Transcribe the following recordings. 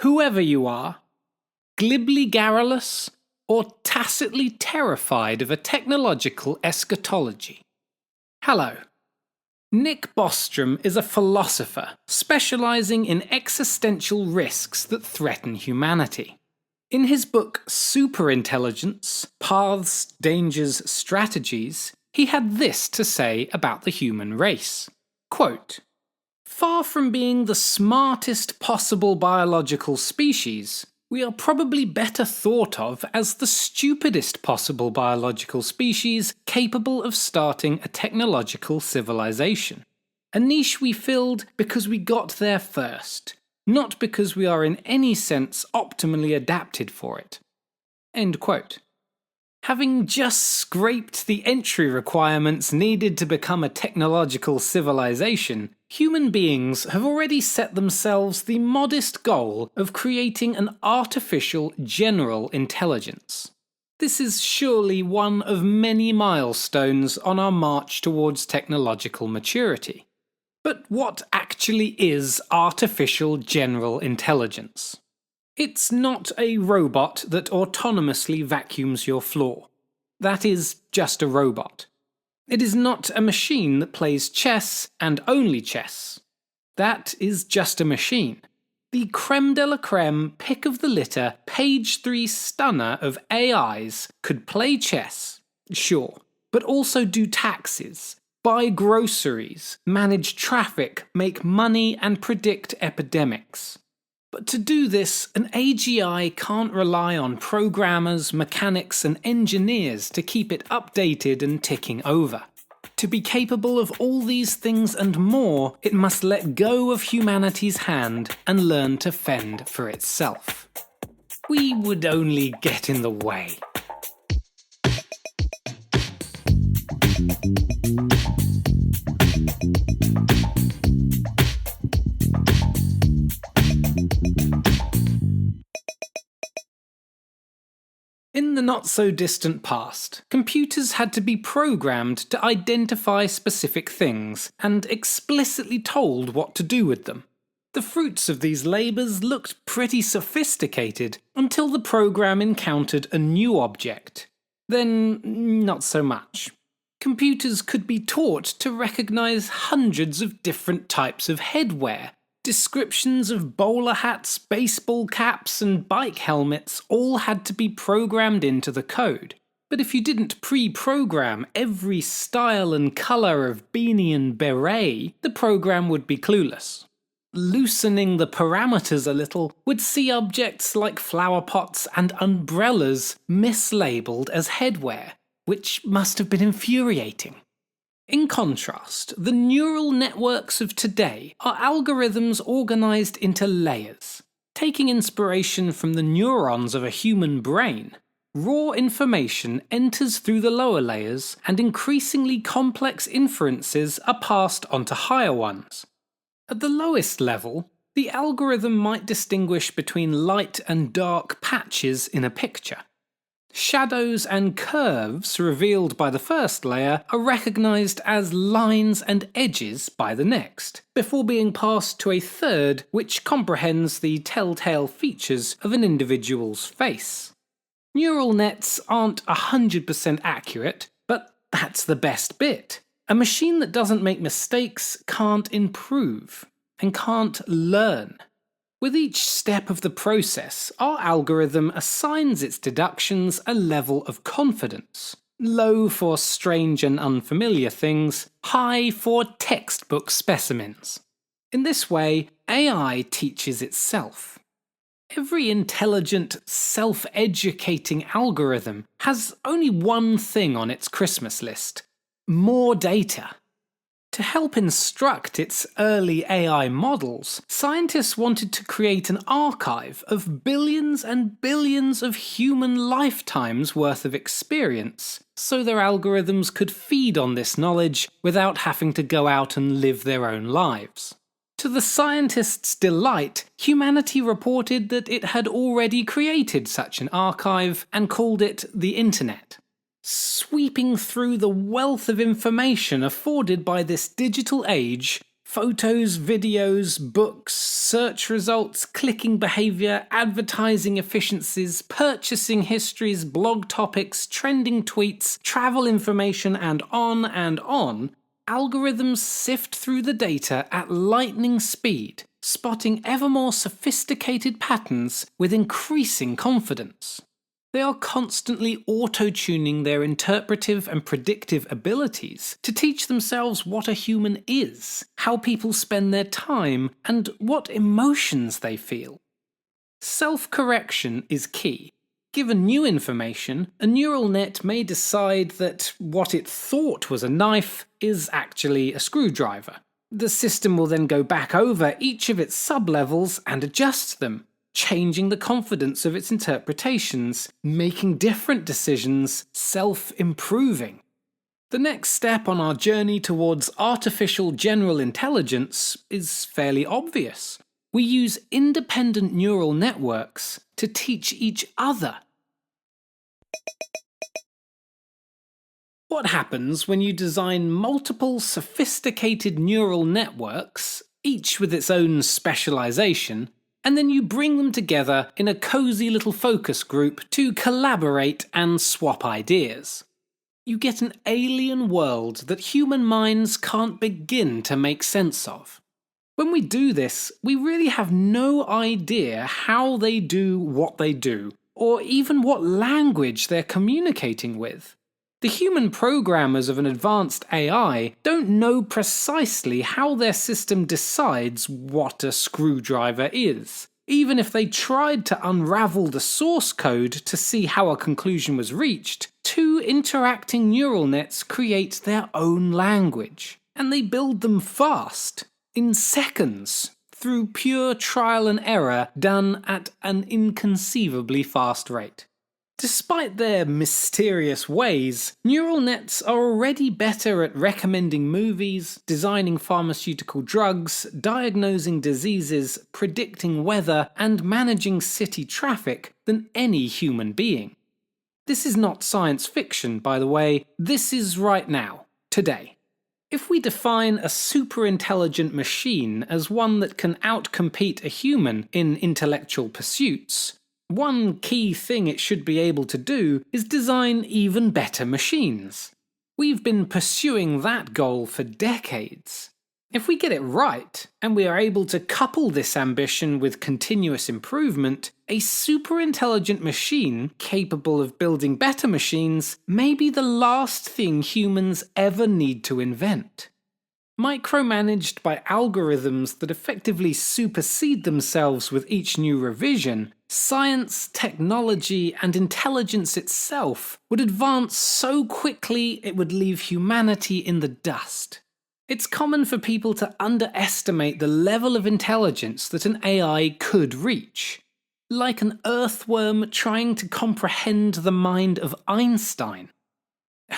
whoever you are, glibly garrulous, or tacitly terrified of a technological eschatology. Hello. Nick Bostrom is a philosopher specializing in existential risks that threaten humanity. In his book Superintelligence: Paths, Dangers, Strategies, he had this to say about the human race. Quote, "Far from being the smartest possible biological species, we are probably better thought of as the stupidest possible biological species capable of starting a technological civilization. A niche we filled because we got there first, not because we are in any sense optimally adapted for it." End quote. Having just scraped the entry requirements needed to become a technological civilization, human beings have already set themselves the modest goal of creating an artificial general intelligence. This is surely one of many milestones on our march towards technological maturity. But what actually is artificial general intelligence? It's not a robot that autonomously vacuums your floor. That is just a robot. It is not a machine that plays chess and only chess. That is just a machine. The creme de la creme, pick of the litter, page 3 stunner of AIs could play chess, sure, but also do taxes, buy groceries, manage traffic, make money, and predict epidemics. But to do this, an AGI can't rely on programmers, mechanics, and engineers to keep it updated and ticking over. To be capable of all these things and more, it must let go of humanity's hand and learn to fend for itself. We would only get in the way. In the not-so-distant past, computers had to be programmed to identify specific things and explicitly told what to do with them. The fruits of these labours looked pretty sophisticated until the program encountered a new object. Then, not so much. Computers could be taught to recognise hundreds of different types of headwear. Descriptions of bowler hats, baseball caps, and bike helmets all had to be programmed into the code. But if you didn't pre-program every style and colour of beanie and beret, the program would be clueless. Loosening the parameters a little would see objects like flower pots and umbrellas mislabelled as headwear, which must have been infuriating. In contrast, the neural networks of today are algorithms organised into layers. Taking inspiration from the neurons of a human brain, raw information enters through the lower layers and increasingly complex inferences are passed onto higher ones. At the lowest level, the algorithm might distinguish between light and dark patches in a picture. Shadows and curves revealed by the first layer are recognised as lines and edges by the next, before being passed to a third which comprehends the telltale features of an individual's face. Neural nets aren't 100% accurate, but that's the best bit. A machine that doesn't make mistakes can't improve, and can't learn. With each step of the process, our algorithm assigns its deductions a level of confidence. Low for strange and unfamiliar things, high for textbook specimens. In this way, AI teaches itself. Every intelligent, self-educating algorithm has only one thing on its Christmas list: more data. To help instruct its early AI models, scientists wanted to create an archive of billions and billions of human lifetimes worth of experience, so their algorithms could feed on this knowledge without having to go out and live their own lives. To the scientists' delight, humanity reported that it had already created such an archive and called it the Internet. Sweeping through the wealth of information afforded by this digital age, Photos, videos, books, search results, clicking behavior, advertising efficiencies, purchasing histories, blog topics, trending tweets, travel information, and on, algorithms sift through the data at lightning speed, spotting ever more sophisticated patterns with increasing confidence. They are constantly auto-tuning their interpretive and predictive abilities to teach themselves what a human is, how people spend their time, and what emotions they feel. Self-correction is key. Given new information, a neural net may decide that what it thought was a knife is actually a screwdriver. The system will then go back over each of its sub-levels and adjust them, changing the confidence of its interpretations, making different decisions, self-improving. The next step on our journey towards artificial general intelligence is fairly obvious. We use independent neural networks to teach each other. What happens when you design multiple sophisticated neural networks, each with its own specialization, and then you bring them together in a cozy little focus group to collaborate and swap ideas? You get an alien world that human minds can't begin to make sense of. When we do this, we really have no idea how they do what they do, or even what language they're communicating with. The human programmers of an advanced AI don't know precisely how their system decides what a screwdriver is. Even if they tried to unravel the source code to see how a conclusion was reached, two interacting neural nets create their own language. And they build them fast, in seconds, through pure trial and error done at an inconceivably fast rate. Despite their mysterious ways, neural nets are already better at recommending movies, designing pharmaceutical drugs, diagnosing diseases, predicting weather, and managing city traffic than any human being. This is not science fiction, by the way. This is right now, today. If we define a super-intelligent machine as one that can outcompete a human in intellectual pursuits, one key thing it should be able to do is design even better machines. We've been pursuing that goal for decades. If we get it right, and we are able to couple this ambition with continuous improvement, a super-intelligent machine capable of building better machines may be the last thing humans ever need to invent. Micromanaged by algorithms that effectively supersede themselves with each new revision, science, technology, and intelligence itself would advance so quickly it would leave humanity in the dust. It's common for people to underestimate the level of intelligence that an AI could reach. Like an earthworm trying to comprehend the mind of Einstein.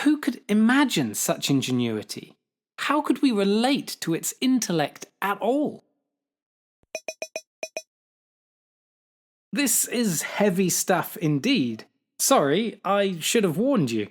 Who could imagine such ingenuity? How could we relate to its intellect at all? This is heavy stuff indeed. Sorry, I should have warned you.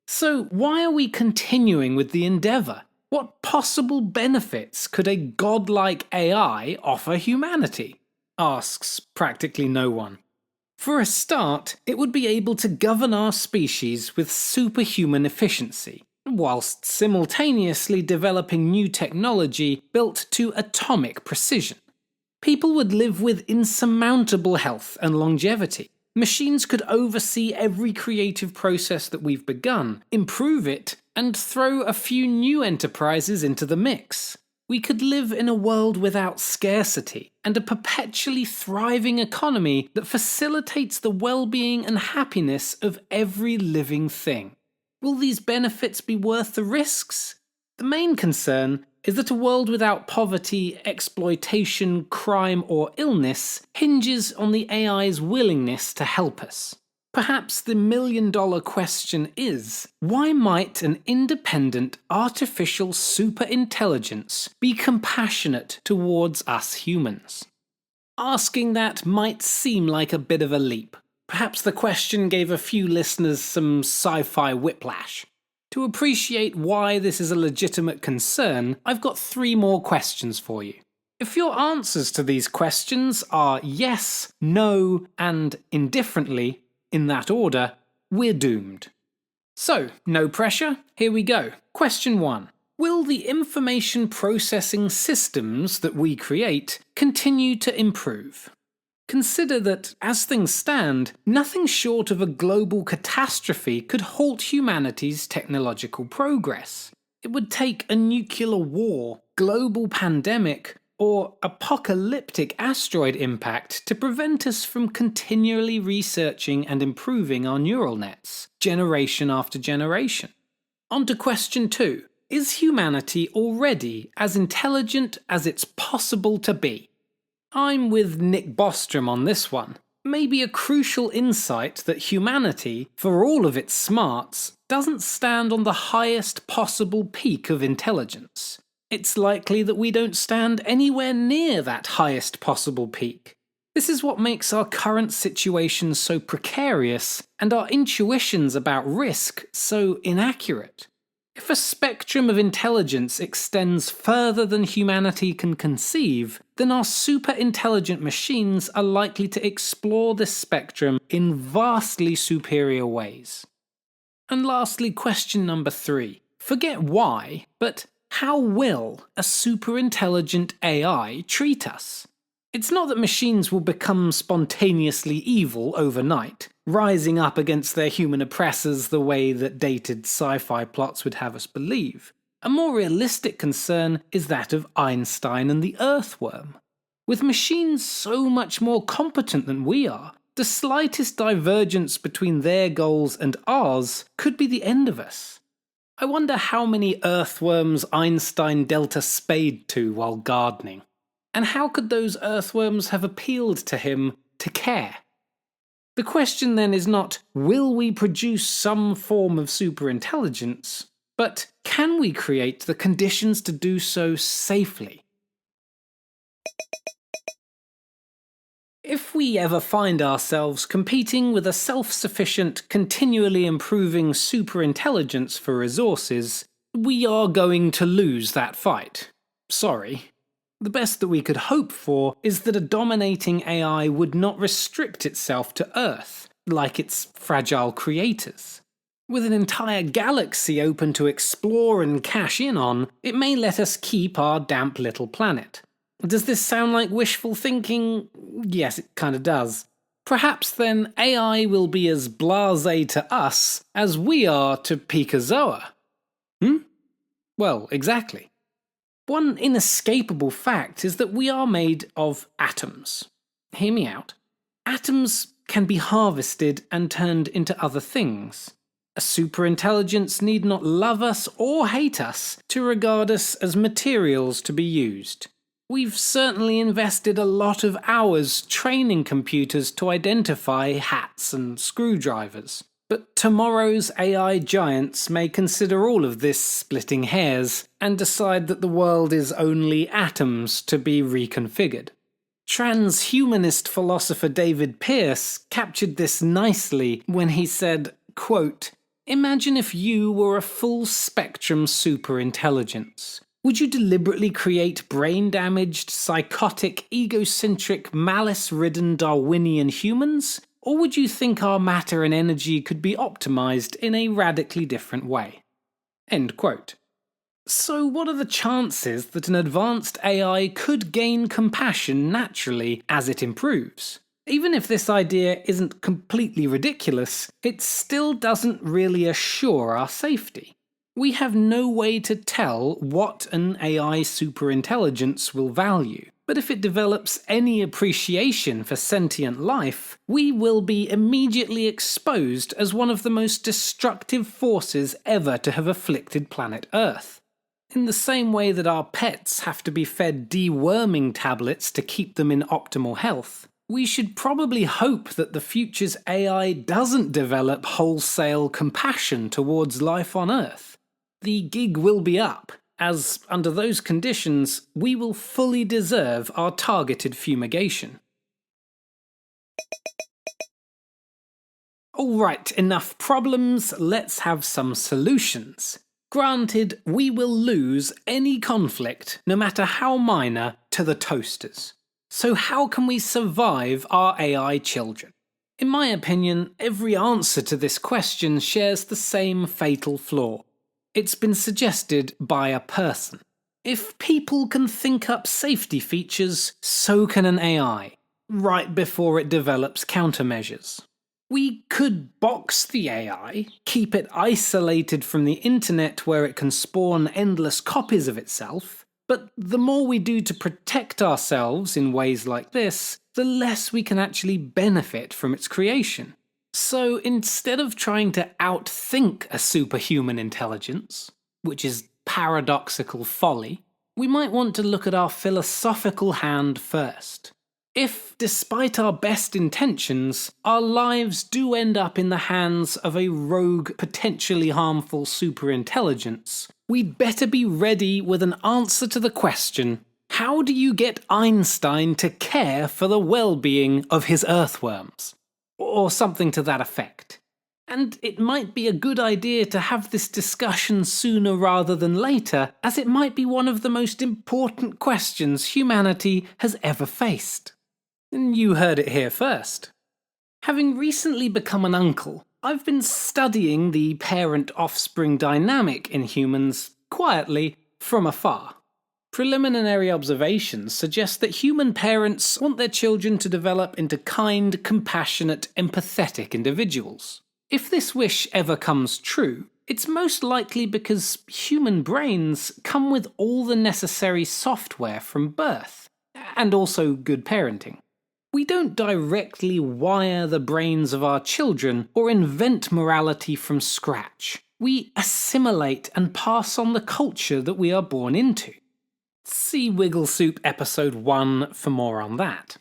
So why are we continuing with the endeavour? What possible benefits could a godlike AI offer humanity? Asks practically no one. For a start, it would be able to govern our species with superhuman efficiency, whilst simultaneously developing new technology built to atomic precision. People would live with insurmountable health and longevity. Machines could oversee every creative process that we've begun, improve it, and throw a few new enterprises into the mix. We could live in a world without scarcity, and a perpetually thriving economy that facilitates the well-being and happiness of every living thing. Will these benefits be worth the risks? The main concern is that a world without poverty, exploitation, crime, or illness hinges on the AI's willingness to help us. Perhaps the million-dollar question is, why might an independent artificial superintelligence be compassionate towards us humans? Asking that might seem like a bit of a leap. Perhaps the question gave a few listeners some sci-fi whiplash. To appreciate why this is a legitimate concern, I've got 3 more questions for you. If your answers to these questions are yes, no, and indifferently, in that order, we're doomed. So, no pressure, here we go. Question 1. Will the information processing systems that we create continue to improve? Consider that, as things stand, nothing short of a global catastrophe could halt humanity's technological progress. It would take a nuclear war, global pandemic, or apocalyptic asteroid impact to prevent us from continually researching and improving our neural nets, generation after generation. On to question 2. Is humanity already as intelligent as it's possible to be? I'm with Nick Bostrom on this one. Maybe a crucial insight that humanity, for all of its smarts, doesn't stand on the highest possible peak of intelligence. It's likely that we don't stand anywhere near that highest possible peak. This is what makes our current situation so precarious and our intuitions about risk so inaccurate. If a spectrum of intelligence extends further than humanity can conceive, then our super-intelligent machines are likely to explore this spectrum in vastly superior ways. And lastly, question number 3. Forget why, but how will a super-intelligent AI treat us? It's not that machines will become spontaneously evil overnight, rising up against their human oppressors the way that dated sci-fi plots would have us believe. A more realistic concern is that of Einstein and the earthworm. With machines so much more competent than we are, the slightest divergence between their goals and ours could be the end of us. I wonder how many earthworms Einstein dealt a spade to while gardening. And how could those earthworms have appealed to him to care? The question then is not, will we produce some form of superintelligence, but can we create the conditions to do so safely? If we ever find ourselves competing with a self-sufficient, continually improving superintelligence for resources, we are going to lose that fight. Sorry. The best that we could hope for is that a dominating AI would not restrict itself to Earth, like its fragile creators. With an entire galaxy open to explore and cash in on, it may let us keep our damp little planet. Does this sound like wishful thinking? Yes, it kind of does. Perhaps then AI will be as blasé to us as we are to Pikazoa. Well, exactly. One inescapable fact is that we are made of atoms. Hear me out. Atoms can be harvested and turned into other things. A superintelligence need not love us or hate us to regard us as materials to be used. We've certainly invested a lot of hours training computers to identify hats and screwdrivers. But tomorrow's AI giants may consider all of this splitting hairs and decide that the world is only atoms to be reconfigured. Transhumanist philosopher David Pearce captured this nicely when he said, quote, "Imagine if you were a full-spectrum superintelligence. Would you deliberately create brain-damaged, psychotic, egocentric, malice-ridden Darwinian humans? Or would you think our matter and energy could be optimized in a radically different way?" End quote. So what are the chances that an advanced AI could gain compassion naturally as it improves? Even if this idea isn't completely ridiculous, it still doesn't really assure our safety. We have no way to tell what an AI superintelligence will value. But if it develops any appreciation for sentient life, we will be immediately exposed as one of the most destructive forces ever to have afflicted planet Earth. In the same way that our pets have to be fed deworming tablets to keep them in optimal health, we should probably hope that the future's AI doesn't develop wholesale compassion towards life on Earth. The gig will be up, as, under those conditions, we will fully deserve our targeted fumigation. Alright, enough problems, let's have some solutions. Granted, we will lose any conflict, no matter how minor, to the toasters. So how can we survive our AI children? In my opinion, every answer to this question shares the same fatal flaw. It's been suggested by a person. If people can think up safety features, so can an AI, right before it develops countermeasures. We could box the AI, keep it isolated from the internet where it can spawn endless copies of itself, but the more we do to protect ourselves in ways like this, the less we can actually benefit from its creation. So instead of trying to outthink a superhuman intelligence, which is paradoxical folly, we might want to look at our philosophical hand first. If, despite our best intentions, our lives do end up in the hands of a rogue, potentially harmful superintelligence, we'd better be ready with an answer to the question, how do you get Einstein to care for the well-being of his earthworms? Or something to that effect. And it might be a good idea to have this discussion sooner rather than later, as it might be one of the most important questions humanity has ever faced. And you heard it here first. Having recently become an uncle, I've been studying the parent-offspring dynamic in humans, quietly, from afar. Preliminary observations suggest that human parents want their children to develop into kind, compassionate, empathetic individuals. If this wish ever comes true, it's most likely because human brains come with all the necessary software from birth, and also good parenting. We don't directly wire the brains of our children or invent morality from scratch. We assimilate and pass on the culture that we are born into. See Wiggle Soup episode 1 for more on that.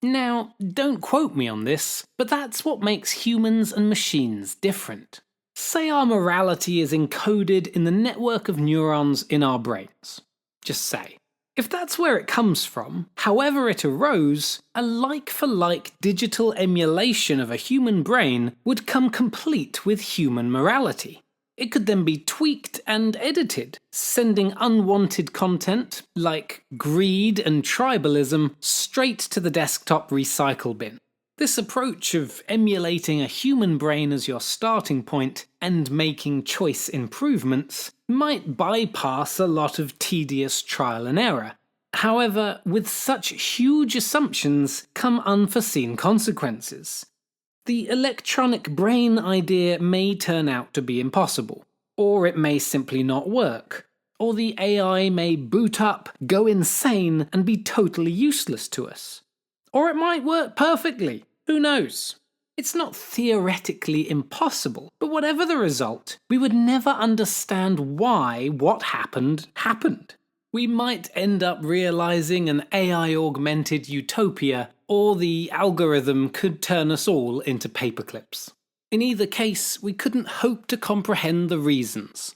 Now, don't quote me on this, but that's what makes humans and machines different. Say our morality is encoded in the network of neurons in our brains. Just say. If that's where it comes from, however it arose, a like-for-like digital emulation of a human brain would come complete with human morality. It could then be tweaked and edited, sending unwanted content, like greed and tribalism, straight to the desktop recycle bin. This approach of emulating a human brain as your starting point and making choice improvements might bypass a lot of tedious trial and error. However, with such huge assumptions come unforeseen consequences. The electronic brain idea may turn out to be impossible, or it may simply not work, or the AI may boot up, go insane, and be totally useless to us. Or it might work perfectly, who knows? It's not theoretically impossible, but whatever the result, we would never understand why what happened happened. We might end up realizing an AI-augmented utopia, or the algorithm could turn us all into paperclips. In either case, we couldn't hope to comprehend the reasons.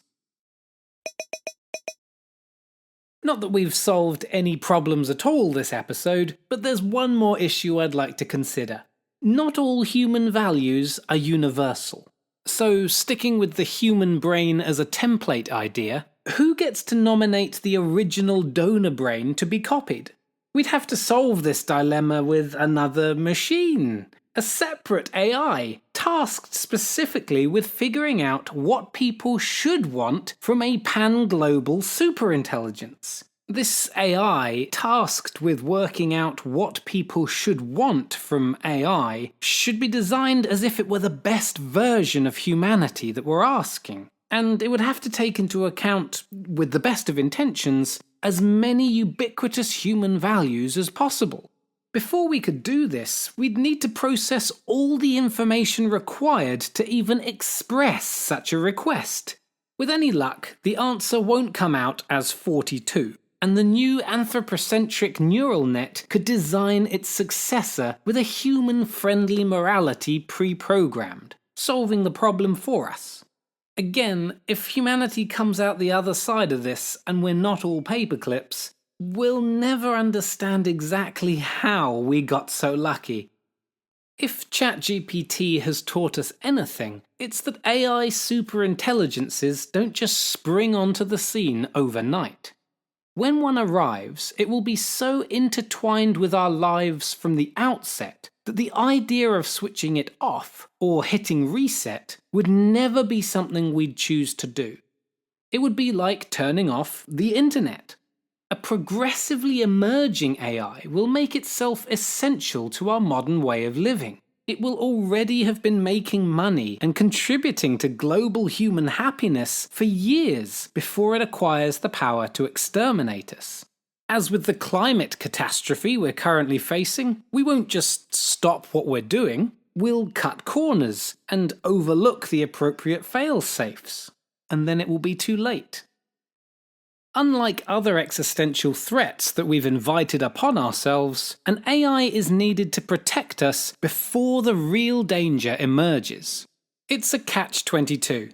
Not that we've solved any problems at all this episode, but there's one more issue I'd like to consider. Not all human values are universal. So, sticking with the human brain as a template idea, who gets to nominate the original donor brain to be copied? We'd have to solve this dilemma with another machine, a separate AI, tasked specifically with figuring out what people should want from a pan-global superintelligence. This AI, tasked with working out what people should want from AI, should be designed as if it were the best version of humanity that we're asking. And it would have to take into account, with the best of intentions, as many ubiquitous human values as possible. Before we could do this, we'd need to process all the information required to even express such a request. With any luck, the answer won't come out as 42, and the new anthropocentric neural net could design its successor with a human-friendly morality pre-programmed, solving the problem for us. Again, if humanity comes out the other side of this and we're not all paperclips, we'll never understand exactly how we got so lucky. If ChatGPT has taught us anything, it's that AI superintelligences don't just spring onto the scene overnight. When one arrives, it will be so intertwined with our lives from the outset that the idea of switching it off or hitting reset would never be something we'd choose to do. It would be like turning off the internet. A progressively emerging AI will make itself essential to our modern way of living. It will already have been making money and contributing to global human happiness for years before it acquires the power to exterminate us. As with the climate catastrophe we're currently facing, we won't just stop what we're doing, we'll cut corners and overlook the appropriate fail-safes. And then it will be too late. Unlike other existential threats that we've invited upon ourselves, an AI is needed to protect us before the real danger emerges. It's a catch-22.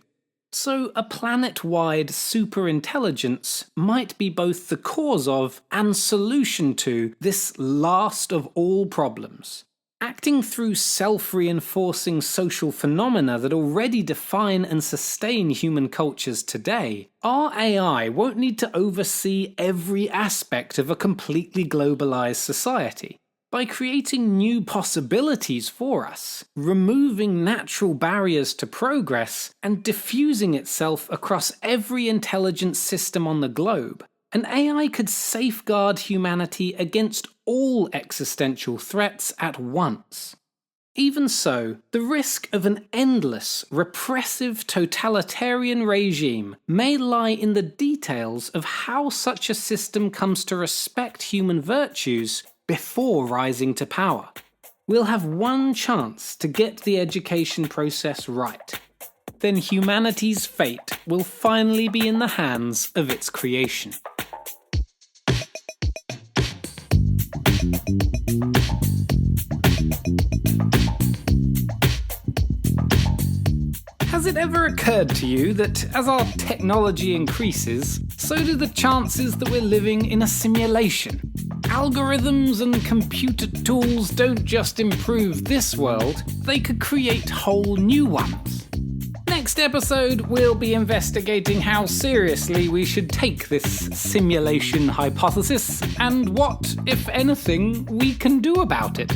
So a planet-wide superintelligence might be both the cause of and solution to this last of all problems. Acting through self-reinforcing social phenomena that already define and sustain human cultures today, our AI won't need to oversee every aspect of a completely globalized society. By creating new possibilities for us, removing natural barriers to progress, and diffusing itself across every intelligent system on the globe, an AI could safeguard humanity against all existential threats at once. Even so, the risk of an endless, repressive totalitarian regime may lie in the details of how such a system comes to respect human virtues before rising to power. We'll have one chance to get the education process right. Then humanity's fate will finally be in the hands of its creation. Has it ever occurred to you that as our technology increases, so do the chances that we're living in a simulation? Algorithms and computer tools don't just improve this world, they could create whole new ones. Next episode, we'll be investigating how seriously we should take this simulation hypothesis and what, if anything, we can do about it.